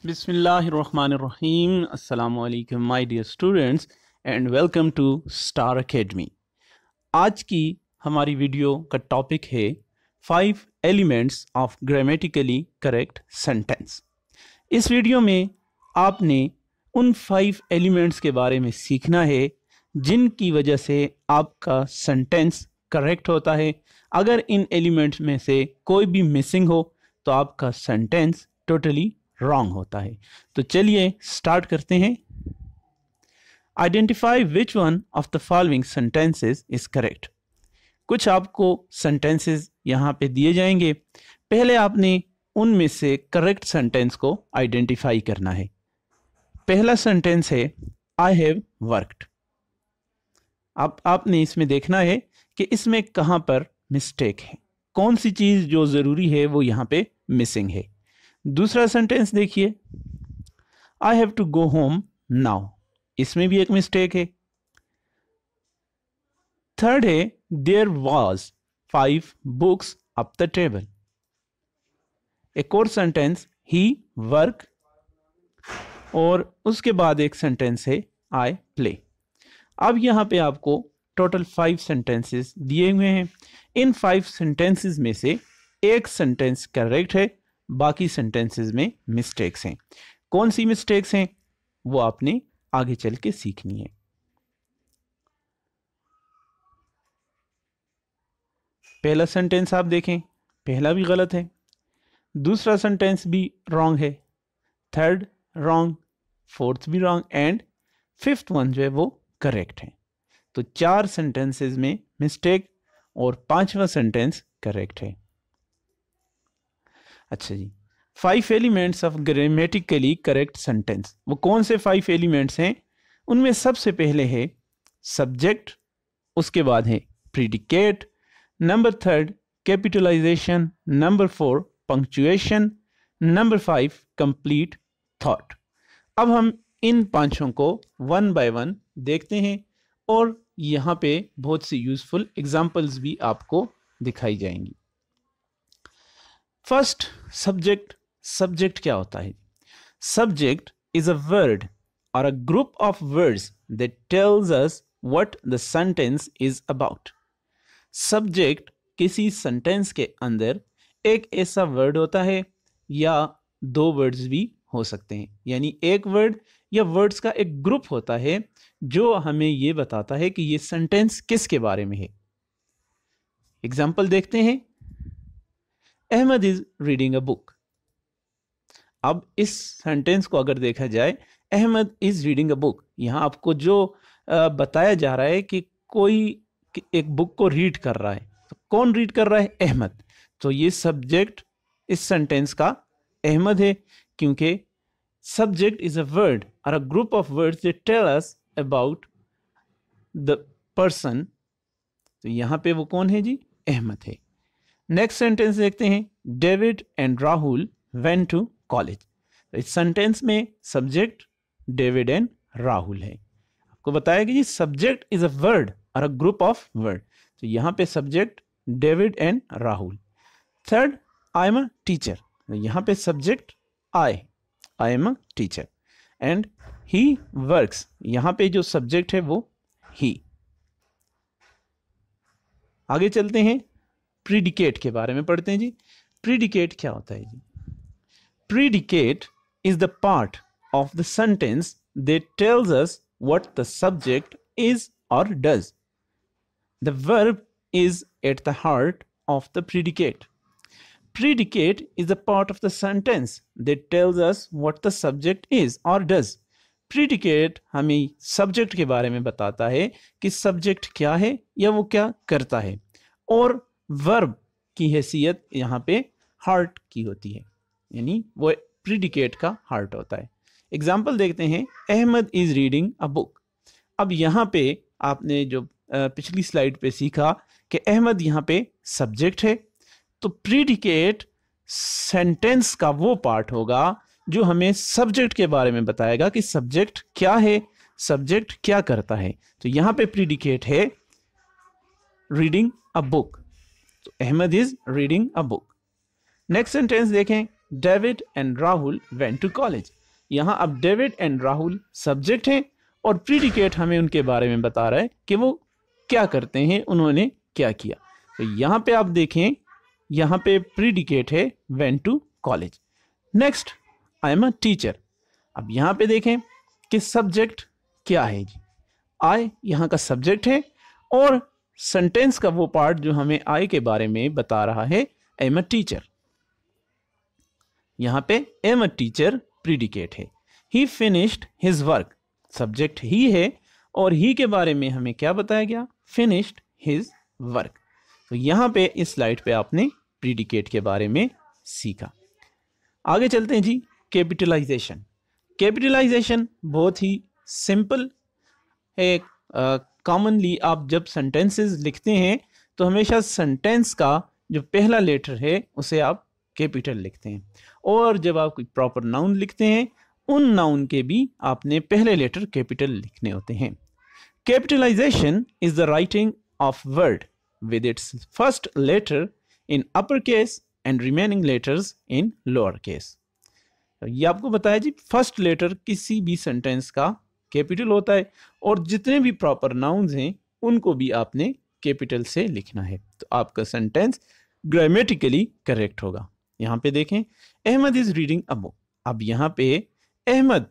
बिस्मिल्लाहिर्रहमानिर्रहीम। अस्सलामु अलैकुम my dear students and welcome to star academy. आज की हमारी वीडियो का टॉपिक है 5 elements of grammatically correct sentence. इस वीडियो में आपने उन 5 एलिमेंट्स के बारे में सीखना है जिनकी वजह से आपका सेंटेंस करेक्ट होता है। अगर इन एलिमेंट्स में से कोई भी मिसिंग हो तो आपका सेंटेंस टोटली रॉन्ग होता है। तो चलिए स्टार्ट करते हैं। Identify which one of the following sentences is correct. कुछ आपको सेंटेंसेस यहाँ पे दिए जाएंगे। पहले आपने उनमें से करेक्ट सेंटेंस को आइडेंटिफाई करना है। पहला सेंटेंस है आई हैव वर्कड। अब आपने इसमें देखना है कि इसमें कहाँ पर मिस्टेक है, कौन सी चीज़ जो ज़रूरी है वो यहाँ पे मिसिंग है। दूसरा सेंटेंस देखिए, I have to go home now, इसमें भी एक मिस्टेक है। थर्ड है there was 5 books up the table. एक और सेंटेंस ही वर्क, और उसके बाद एक सेंटेंस है आई प्ले। अब यहां पे आपको टोटल 5 सेंटेंसेस दिए हुए हैं। इन 5 सेंटेंसेस में से एक सेंटेंस करेक्ट है, बाकी सेंटेंसेस में मिस्टेक्स हैं। कौन सी मिस्टेक्स हैं वो आपने आगे चल के सीखनी है। पहला सेंटेंस आप देखें, पहला भी गलत है, दूसरा सेंटेंस भी रॉन्ग है, थर्ड रॉन्ग, फोर्थ भी रॉन्ग एंड फिफ्थ वन जो है वो करेक्ट है। तो 4 सेंटेंसेस में मिस्टेक और 5वां सेंटेंस करेक्ट है। अच्छा जी, 5 elements of grammatically correct sentence. वो कौन से 5 एलिमेंट्स हैं? उनमें सबसे पहले है सब्जेक्ट, उसके बाद है predicate, number 3 capitalization, number 4 punctuation, number 5 complete thought. अब हम इन पांचों को वन बाय वन देखते हैं और यहाँ पे बहुत सी यूजफुल एग्जाम्पल्स भी आपको दिखाई जाएंगी। First, subject. सब्जेक्ट क्या होता है? सब्जेक्ट इज अ वर्ड और a group of words that tells us what the sentence is about. Subject किसी सेंटेंस के अंदर एक ऐसा वर्ड होता है या 2 वर्ड्स भी हो सकते हैं, यानी एक वर्ड या वर्ड्स का एक ग्रुप होता है जो हमें ये बताता है कि ये सेंटेंस किसके बारे में है। एग्जाम्पल देखते हैं। Ahmed is reading a book. अब इस सेंटेंस को अगर देखा जाए, Ahmed is reading a book, यहां आपको जो बताया जा रहा है कि कोई एक बुक को रीड कर रहा है, तो कौन रीड कर रहा है? अहमद। तो ये सब्जेक्ट इस सेंटेंस का अहमद है, क्योंकि सब्जेक्ट इज अ वर्ड और a group of words that tell us about the person. तो यहां पे वो कौन है जी? अहमद है। नेक्स्ट सेंटेंस देखते हैं। David and Rahul went to college. इस सेंटेंस में सब्जेक्ट डेविड एंड राहुल है। आपको बताया कि जी सब्जेक्ट इज अ वर्ड और अ ग्रुप ऑफ वर्ड, तो यहां पे subject David and Rahul. Third, I am a teacher. यहां पे subject I am a teacher and he works. यहां पे जो सब्जेक्ट है वो ही। आगे चलते हैं, प्रीडिकेट के बारे में पढ़ते हैं जी। प्रीडिकेट क्या होता है जी? Predicate is the part of the sentence that tells us what the subject is or does. The verb is at the heart of the predicate. Predicate is the part of the sentence that tells us what the subject is or does. Predicate हमें subject के बारे में बताता है कि subject क्या है या वो क्या करता है, और verb की हैसियत यहाँ पे heart की होती है, यानी वो प्रीडिकेट का हार्ट होता है। एग्जाम्पल देखते हैं। Ahmed is reading a book. अब यहाँ पे आपने जो पिछली स्लाइड पे सीखा कि अहमद यहाँ पे सब्जेक्ट है, तो प्रीडिकेट सेंटेंस का वो पार्ट होगा जो हमें सब्जेक्ट के बारे में बताएगा कि सब्जेक्ट क्या है, सब्जेक्ट क्या करता है। तो यहाँ पे प्रीडिकेट है रीडिंग अ बुक, तो Ahmed is reading a book. Next sentence देखें। David and Rahul went to college. यहाँ अब डेविड एंड राहुल सब्जेक्ट हैं और प्रीडिकेट हमें उनके बारे में बता रहा है कि वो क्या करते हैं, उन्होंने क्या किया। तो यहाँ पे आप देखें, यहाँ पे प्रीडिकेट है went to college. Next, I am a teacher. अब यहाँ पे देखें कि सब्जेक्ट क्या है जी, आई यहाँ का सब्जेक्ट है और सेंटेंस का वो पार्ट जो हमें आई के बारे में बता रहा है, आई एम अ टीचर। यहाँ पे I am a teacher predicate है। He finished his work, subject he है और ही के बारे में हमें क्या बताया गया, फिनिश्ड हिज वर्क। तो यहाँ पे इस स्लाइड पे आपने प्रीडिकेट के बारे में सीखा। आगे चलते हैं जी, कैपिटलाइजेशन। कैपिटलाइजेशन बहुत ही सिंपल है। कॉमनली आप जब सेंटेंसेस लिखते हैं तो हमेशा सेंटेंस का जो पहला लेटर है उसे आप कैपिटल लिखते हैं, और जब आप कोई प्रॉपर नाउन लिखते हैं उन नाउन के भी आपने पहले लेटर कैपिटल लिखने होते हैं। Capitalization is the writing of word with its first letter in uppercase and remaining letters in lowercase। ये आपको बताया जी, फर्स्ट लेटर किसी भी सेंटेंस का कैपिटल होता है और जितने भी प्रॉपर नाउन्स हैं उनको भी आपने कैपिटल से लिखना है, तो आपका सेंटेंस ग्रामेटिकली करेक्ट होगा। यहाँ पे देखें, Ahmed is reading a book. अब यहाँ पे अहमद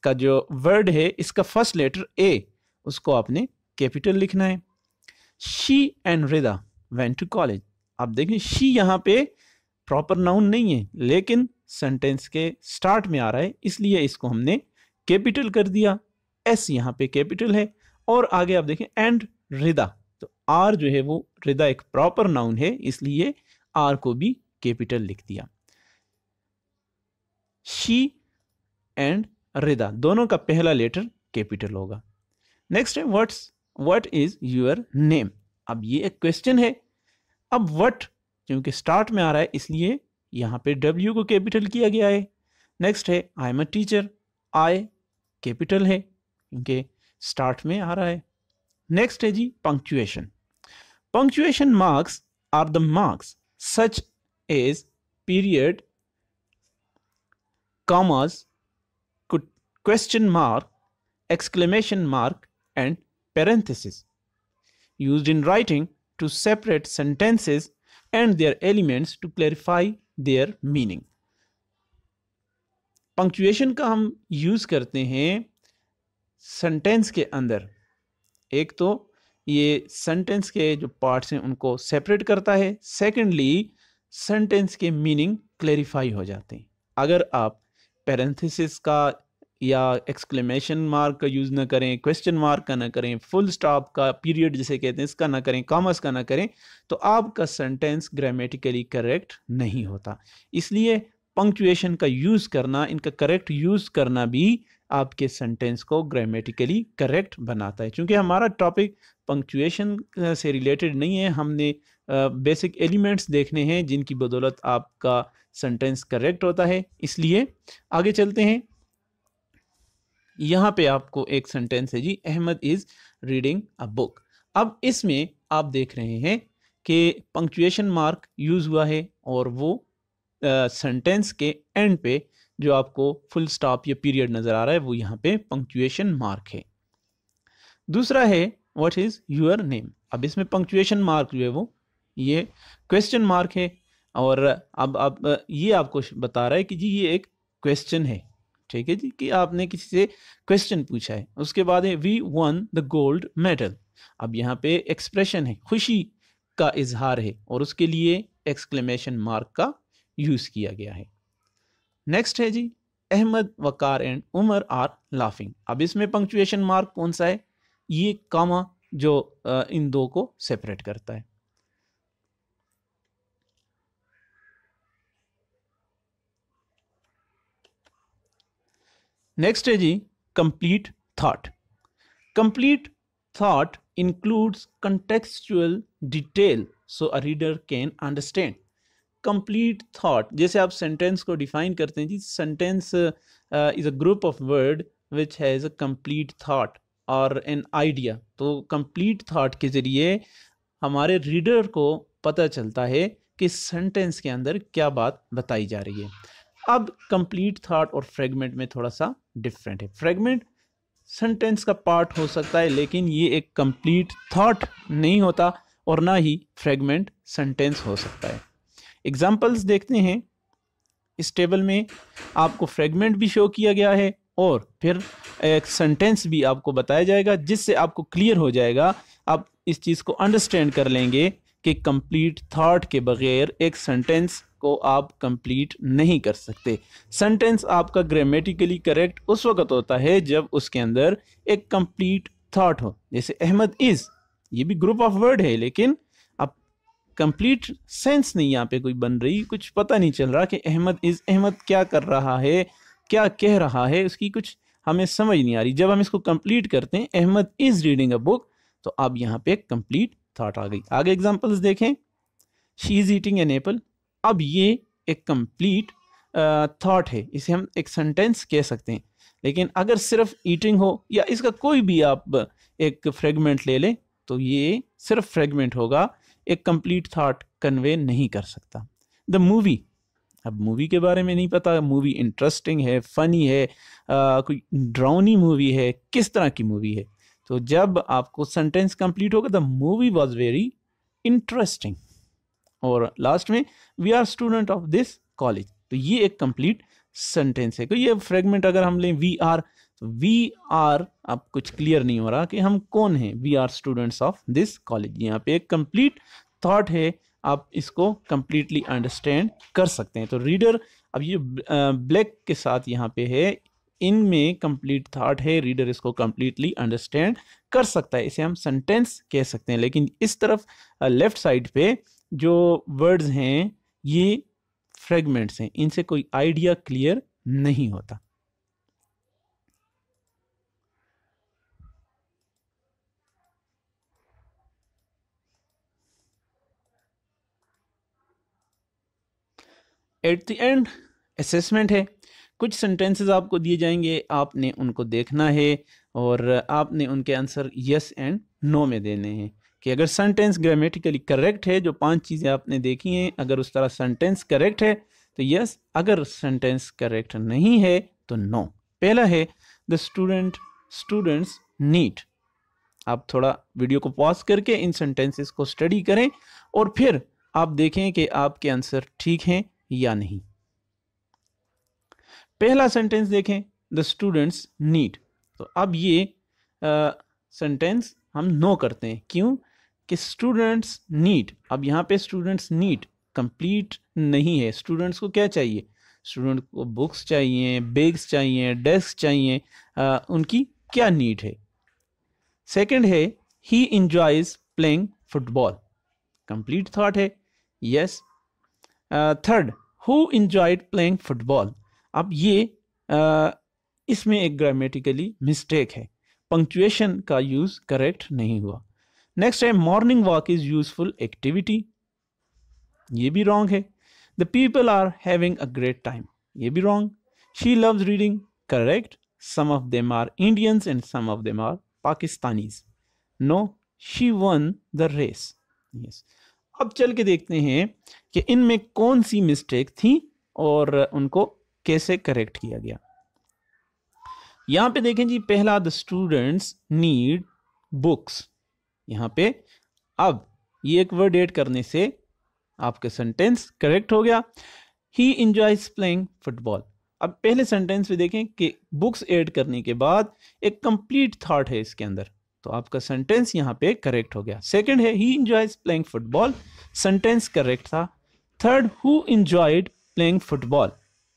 का जो वर्ड है इसका फर्स्ट लेटर ए, उसको आपने कैपिटल लिखना है। She and Rida went to college. अब देखें, शी यहाँ पे प्रॉपर नाउन नहीं है लेकिन सेंटेंस के स्टार्ट में आ रहा है, इसलिए इसको हमने कैपिटल कर दिया। एस यहाँ पे कैपिटल है और आगे आप देखें एंड रिदा, तो आर जो है वो रिदा एक प्रॉपर नाउन है, इसलिए आर को भी कैपिटल लिख दिया। शी एंड रिदा दोनों का पहला लेटर कैपिटल होगा। नेक्स्ट है व्हाट इज योर नेम। अब ये एक क्वेश्चन है। अब व्हाट क्योंकि स्टार्ट में आ रहा है इसलिए यहाँ पे W को कैपिटल किया गया है। नेक्स्ट है I am a teacher, I capital है क्योंकि स्टार्ट में आ रहा है। नेक्स्ट है जी punctuation. Punctuation marks are the marks such as period, commas, question mark, exclamation mark and parenthesis used in writing to separate sentences and their elements to clarify their meaning। Punctuation का हम use करते हैं sentence के अंदर। एक तो ये sentence के जो पार्ट्स हैं उनको सेपरेट करता है, सेकेंडली सेंटेंस के मीनिंग क्लैरिफाई हो जाते हैं। अगर आप पैरेंथेसिस का या एक्सक्लेमेशन मार्क का यूज़ ना करें, क्वेश्चन मार्क का ना करें, फुल स्टॉप का, पीरियड जिसे कहते हैं इसका ना करें, कॉमर्स का ना करें, तो आपका सेंटेंस ग्रामेटिकली करेक्ट नहीं होता। इसलिए पंक्चुएशन का यूज़ करना, इनका करेक्ट यूज़ करना भी आपके सेंटेंस को ग्रामेटिकली करेक्ट बनाता है। क्योंकि हमारा टॉपिक पंक्चुएशन से रिलेटेड नहीं है, हमने बेसिक एलिमेंट्स देखने हैं जिनकी बदौलत आपका सेंटेंस करेक्ट होता है। इसलिए आगे चलते हैं। यहाँ पे आपको एक सेंटेंस है जी, Ahmed is reading a book. अब इसमें आप देख रहे हैं कि पंक्चुएशन मार्क यूज हुआ है और वो सेंटेंस के एंड पे जो आपको फुल स्टॉप या पीरियड नजर आ रहा है वो यहाँ पे पंक्चुएशन मार्क है। दूसरा है व्हाट इज योर नेम। अब इसमें पंक्चुएशन मार्क जो है वो ये क्वेश्चन मार्क है और अब ये आपको बता रहा है कि जी ये एक क्वेश्चन है, ठीक है जी, कि आपने किसी से क्वेश्चन पूछा है। उसके बाद है we won the gold medal. अब यहाँ पे एक्सप्रेशन है, खुशी का इजहार है और उसके लिए एक्सक्लेमेशन मार्क का यूज किया गया है। नेक्स्ट है जी अहमद, वकार एंड उमर आर लाफिंग। अब इसमें पंक्चुएशन मार्क कौन सा है, ये कॉमा जो इन दो को सेपरेट करता है। नेक्स्ट है जी complete thought. Complete thought includes contextual detail so a reader can understand. Complete thought, जैसे आप सेंटेंस को डिफाइन करते हैं जी, sentence is a group of word which has a complete thought और एन आइडिया। तो कंप्लीट थॉट के जरिए हमारे रीडर को पता चलता है कि सेंटेंस के अंदर क्या बात बताई जा रही है। अब कंप्लीट थॉट और फ्रेगमेंट में थोड़ा सा डिफरेंट है। फ्रेगमेंट सेंटेंस का पार्ट हो सकता है, लेकिन ये एक कंप्लीट थॉट नहीं होता, और ना ही फ्रेगमेंट सेंटेंस हो सकता है। एग्जाम्पल्स देखते हैं। इस टेबल में आपको फ्रेगमेंट भी शो किया गया है और फिर एक सेंटेंस भी आपको बताया जाएगा, जिससे आपको क्लियर हो जाएगा, आप इस चीज़ को अंडरस्टैंड कर लेंगे कि कंप्लीट थॉट के बगैर एक सेंटेंस को आप कंप्लीट नहीं कर सकते। सेंटेंस आपका ग्रामेटिकली करेक्ट उस वक्त होता है जब उसके अंदर एक कंप्लीट थॉट हो। जैसे अहमद इज, ये भी ग्रुप ऑफ वर्ड है, लेकिन अब कंप्लीट सेंस नहीं यहाँ पे कोई बन रही, कुछ पता नहीं चल रहा कि अहमद इज, अहमद क्या कर रहा है, क्या कह रहा है, उसकी कुछ हमें समझ नहीं आ रही। जब हम इसको कंप्लीट करते हैं, Ahmed is reading a book, तो अब यहाँ पे कंप्लीट थॉट आ गई। आगे एग्जांपल्स देखें। She is eating an apple, अब ये एक कंप्लीट थॉट है, इसे हम एक सेंटेंस कह सकते हैं। लेकिन अगर सिर्फ ईटिंग हो या इसका कोई भी आप एक फ्रेगमेंट ले लें, तो ये सिर्फ फ्रेगमेंट होगा, एक कंप्लीट थॉट कन्वे नहीं कर सकता। द मूवी, अब मूवी के बारे में नहीं पता, मूवी इंटरेस्टिंग है, फनी है, कोई ड्राउनी मूवी है, किस तरह की मूवी है, तो जब आपको सेंटेंस कंप्लीट होगा, the movie was very interesting. और लास्ट में we are student of this college, तो ये एक कंप्लीट सेंटेंस है। तो ये फ्रेगमेंट अगर हम लें वी आर, तो वी आर अब कुछ क्लियर नहीं हो रहा कि हम कौन हैं, we are students of this college, यहाँ पे एक कंप्लीट थॉट है, आप इसको कंप्लीटली अंडरस्टैंड कर सकते हैं। तो रीडर, अब ये ब्लैक के साथ यहाँ पे है, इनमें कंप्लीट थॉट है, रीडर इसको कंप्लीटली अंडरस्टैंड कर सकता है, इसे हम सेंटेंस कह सकते हैं। लेकिन इस तरफ लेफ्ट साइड पे जो वर्ड्स हैं ये फ्रेगमेंट्स हैं, इनसे कोई आइडिया क्लियर नहीं होता। एट द एंड असेसमेंट है। कुछ सेंटेंसेस आपको दिए जाएंगे, आपने उनको देखना है और आपने उनके आंसर यस एंड नो में देने हैं कि अगर सेंटेंस ग्रामेटिकली करेक्ट है, जो 5 चीज़ें आपने देखी हैं, अगर उस तरह सेंटेंस करेक्ट है तो यस, अगर सेंटेंस करेक्ट नहीं है तो नो। पहला है द स्टूडेंट्स नीड। आप थोड़ा वीडियो को पॉज करके इन सेंटेंसेस को स्टडी करें और फिर आप देखें कि आपके आंसर ठीक हैं या नहीं। पहला सेंटेंस देखें, द स्टूडेंट्स नीड, तो अब ये सेंटेंस हम नो करते हैं। क्यों? कि स्टूडेंट्स नीड, अब यहाँ पे स्टूडेंट्स नीड कंप्लीट नहीं है। स्टूडेंट्स को क्या चाहिए? स्टूडेंट को बुक्स चाहिए, बैग्स चाहिए, डेस्क चाहिए, उनकी क्या नीड है। सेकंड है he enjoys playing football, complete thought है, yes. Third, who enjoyed playing football, अब ये इसमें एक ग्रामेटिकली मिस्टेक है, पंक्चुएशन का यूज करेक्ट नहीं हुआ। नेक्स्ट है morning walk is useful activity, ये भी रॉन्ग है। The people are having a great time, ये भी wrong. She loves reading, correct. Some of them are Indians and some of them are Pakistanis, no. She won the race, yes. अब चल के देखते हैं कि इनमें कौन सी मिस्टेक थी और उनको कैसे करेक्ट किया गया। यहां पे देखें जी, पहला द स्टूडेंट्स नीड बुक्स, यहां पे अब ये एक वर्ड ऐड करने से आपका सेंटेंस करेक्ट हो गया। ही इंजॉयज प्लेइंग फुटबॉल, अब पहले सेंटेंस में देखें कि बुक्स ऐड करने के बाद एक कंप्लीट थॉट है इसके अंदर, तो आपका सेंटेंस यहाँ पे करेक्ट हो गया। सेकंड है he enjoys playing football, sentence correct था। Third, who enjoyed playing football,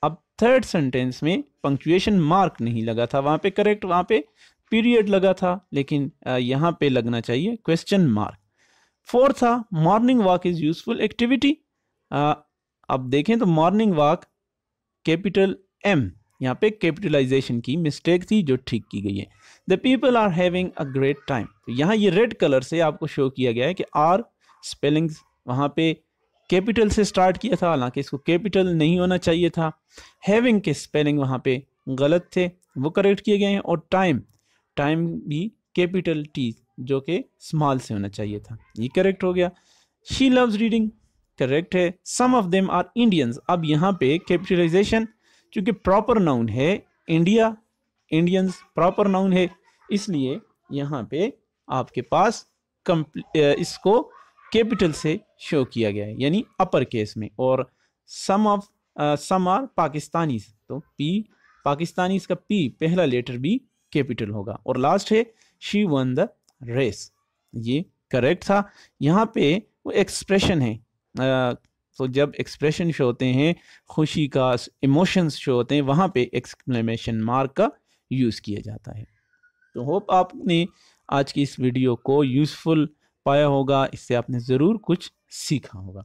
अब थर्ड सेंटेंस में पंक्चुएशन मार्क नहीं लगा था, वहां पे करेक्ट, वहां पे पीरियड लगा था, लेकिन यहाँ पे लगना चाहिए क्वेश्चन मार्क। फोर्थ था morning walk is useful activity, अब देखें तो मॉर्निंग वॉक कैपिटल एम, यहाँ पे कैपिटलाइजेशन की मिस्टेक थी जो ठीक की गई है। The people are having a great time, यहाँ ये रेड कलर से आपको शो किया गया है कि आर स्पेलिंग्स वहाँ पे कैपिटल से स्टार्ट किया था, हालांकि इसको कैपिटल नहीं होना चाहिए था। हैविंग के स्पेलिंग वहाँ पे गलत थे, वो करेक्ट किए गए हैं। और टाइम भी कैपिटल टी जो कि स्मॉल से होना चाहिए था, ये करेक्ट हो गया। शी लव्स रीडिंग, करेक्ट है। सम ऑफ देम आर इंडियंस, अब यहाँ पे कैपिटलाइजेशन चूंकि प्रॉपर नाउन है, इंडिया इंडियंस प्रॉपर नाउन है, इसलिए यहाँ पे आपके पास इसको कैपिटल से शो किया गया है, यानी अपर केस में। और सम आर पाकिस्तानीज, तो पी पाकिस्तानीज का पी पहला लेटर भी कैपिटल होगा। और लास्ट है शी वन द रेस, ये करेक्ट था। यहाँ पे वो एक्सप्रेशन है, तो जब एक्सप्रेशन शो होते हैं, खुशी का इमोशंस शो होते हैं, वहाँ पे एक्सक्लेमेशन मार्क का यूज़ किया जाता है। तो होप आपने आज की इस वीडियो को यूज़फुल पाया होगा, इससे आपने ज़रूर कुछ सीखा होगा।